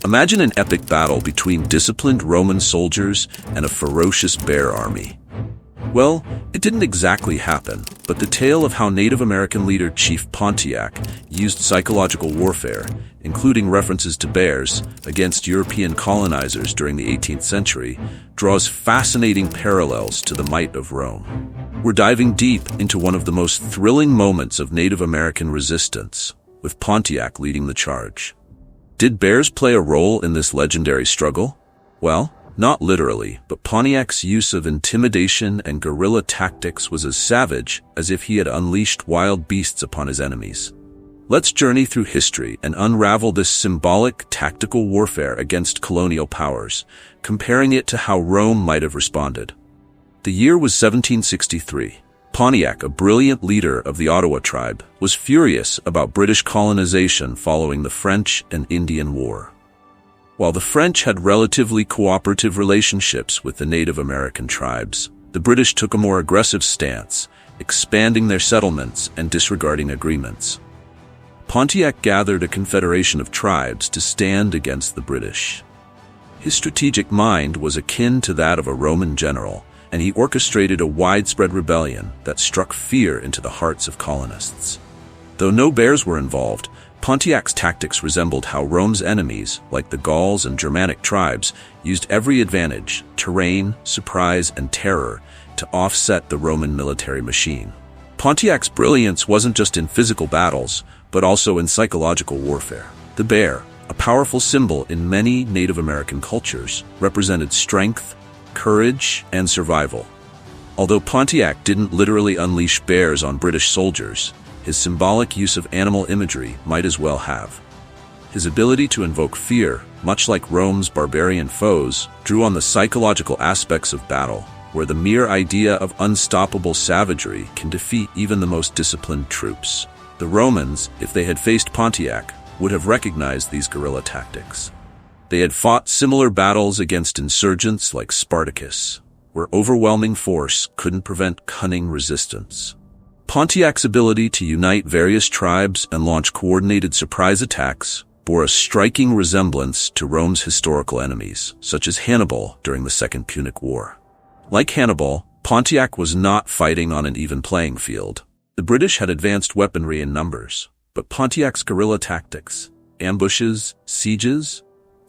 Imagine an epic battle between disciplined Roman soldiers and a ferocious bear army. Well, it didn't exactly happen, but the tale of how Native American leader Chief Pontiac used psychological warfare, including references to bears, against European colonizers during the 18th century, draws fascinating parallels to the might of Rome. We're diving deep into one of the most thrilling moments of Native American resistance, with Pontiac leading the charge. Did bears play a role in this legendary struggle? Well, not literally, but Pontiac's use of intimidation and guerrilla tactics was as savage as if he had unleashed wild beasts upon his enemies. Let's journey through history and unravel this symbolic tactical warfare against colonial powers, comparing it to how Rome might have responded. The year was 1763. Pontiac, a brilliant leader of the Ottawa tribe, was furious about British colonization following the French and Indian War. While the French had relatively cooperative relationships with the Native American tribes, the British took a more aggressive stance, expanding their settlements and disregarding agreements. Pontiac gathered a confederation of tribes to stand against the British. His strategic mind was akin to that of a Roman general, and he orchestrated a widespread rebellion that struck fear into the hearts of colonists. Though no bears were involved, Pontiac's tactics resembled how Rome's enemies, like the Gauls and Germanic tribes, used every advantage, terrain, surprise, and terror, to offset the Roman military machine. Pontiac's brilliance wasn't just in physical battles, but also in psychological warfare. The bear, a powerful symbol in many Native American cultures, represented strength, courage, and survival. Although Pontiac didn't literally unleash bears on British soldiers, his symbolic use of animal imagery might as well have. His ability to invoke fear, much like Rome's barbarian foes, drew on the psychological aspects of battle, where the mere idea of unstoppable savagery can defeat even the most disciplined troops. The Romans, if they had faced Pontiac, would have recognized these guerrilla tactics. They had fought similar battles against insurgents like Spartacus, where overwhelming force couldn't prevent cunning resistance. Pontiac's ability to unite various tribes and launch coordinated surprise attacks bore a striking resemblance to Rome's historical enemies, such as Hannibal during the Second Punic War. Like Hannibal, Pontiac was not fighting on an even playing field. The British had advanced weaponry in numbers, but Pontiac's guerrilla tactics, ambushes, sieges,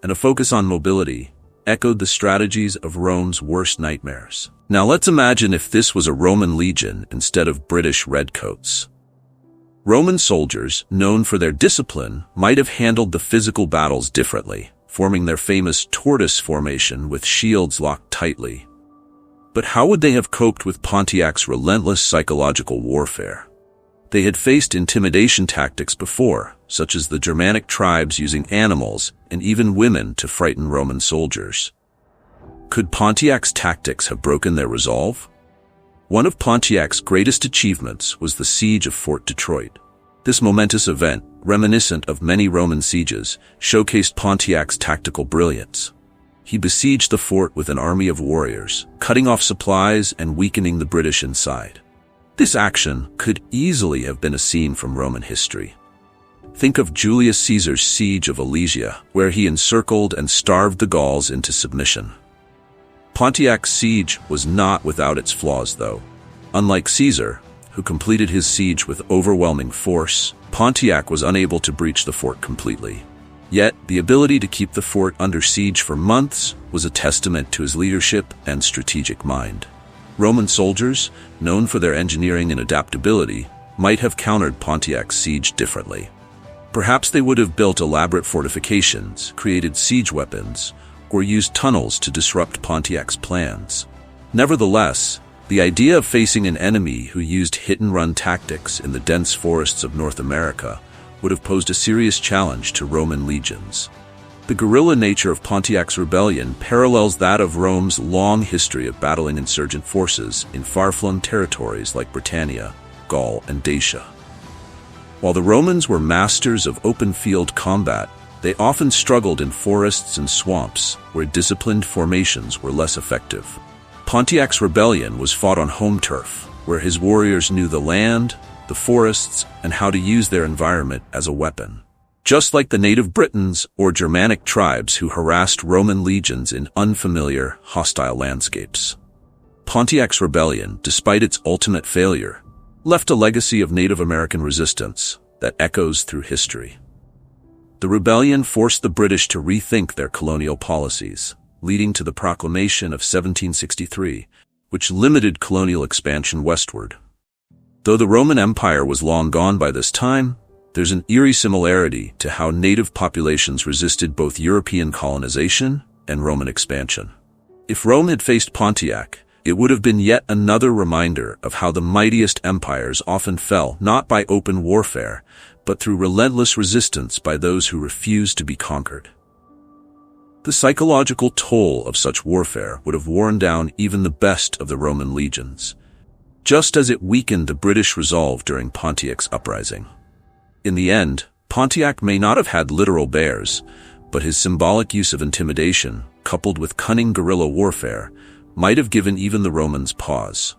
and a focus on mobility echoed the strategies of Rome's worst nightmares. Now let's imagine if this was a Roman legion instead of British redcoats. Roman soldiers, known for their discipline, might have handled the physical battles differently, forming their famous tortoise formation with shields locked tightly. But how would they have coped with Pontiac's relentless psychological warfare? They had faced intimidation tactics before, such as the Germanic tribes using animals and even women to frighten Roman soldiers. Could Pontiac's tactics have broken their resolve? One of Pontiac's greatest achievements was the siege of Fort Detroit. This momentous event, reminiscent of many Roman sieges, showcased Pontiac's tactical brilliance. He besieged the fort with an army of warriors, cutting off supplies and weakening the British inside. This action could easily have been a scene from Roman history. Think of Julius Caesar's siege of Alesia, where he encircled and starved the Gauls into submission. Pontiac's siege was not without its flaws, though. Unlike Caesar, who completed his siege with overwhelming force, Pontiac was unable to breach the fort completely. Yet, the ability to keep the fort under siege for months was a testament to his leadership and strategic mind. Roman soldiers, known for their engineering and adaptability, might have countered Pontiac's siege differently. Perhaps they would have built elaborate fortifications, created siege weapons, or used tunnels to disrupt Pontiac's plans. Nevertheless, the idea of facing an enemy who used hit-and-run tactics in the dense forests of North America would have posed a serious challenge to Roman legions. The guerrilla nature of Pontiac's rebellion parallels that of Rome's long history of battling insurgent forces in far-flung territories like Britannia, Gaul, and Dacia. While the Romans were masters of open-field combat, they often struggled in forests and swamps where disciplined formations were less effective. Pontiac's rebellion was fought on home turf, where his warriors knew the land, the forests, and how to use their environment as a weapon. just like the native Britons or Germanic tribes who harassed Roman legions in unfamiliar, hostile landscapes. Pontiac's rebellion, despite its ultimate failure, left a legacy of Native American resistance that echoes through history. The rebellion forced the British to rethink their colonial policies, leading to the Proclamation of 1763, which limited colonial expansion westward. Though the Roman Empire was long gone by this time, there's an eerie similarity to how native populations resisted both European colonization and Roman expansion. If Rome had faced Pontiac, it would have been yet another reminder of how the mightiest empires often fell not by open warfare, but through relentless resistance by those who refused to be conquered. The psychological toll of such warfare would have worn down even the best of the Roman legions, just as it weakened the British resolve during Pontiac's uprising. In the end, Pontiac may not have had literal bears, but his symbolic use of intimidation, coupled with cunning guerrilla warfare, might have given even the Romans pause.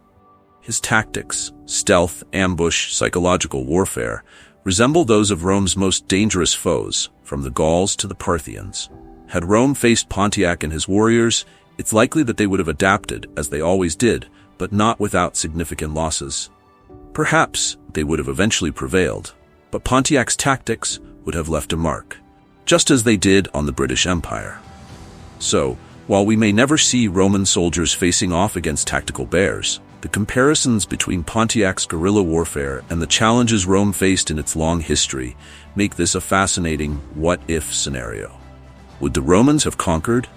His tactics, stealth, ambush, psychological warfare, resemble those of Rome's most dangerous foes, from the Gauls to the Parthians. Had Rome faced Pontiac and his warriors, it's likely that they would have adapted, as they always did, but not without significant losses. Perhaps they would have eventually prevailed, but Pontiac's tactics would have left a mark, just as they did on the British Empire. So, while we may never see Roman soldiers facing off against tactical bears, the comparisons between Pontiac's guerrilla warfare and the challenges Rome faced in its long history make this a fascinating what-if scenario. Would the Romans have conquered?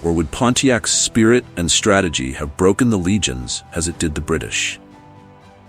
Or would Pontiac's spirit and strategy have broken the legions as it did the British?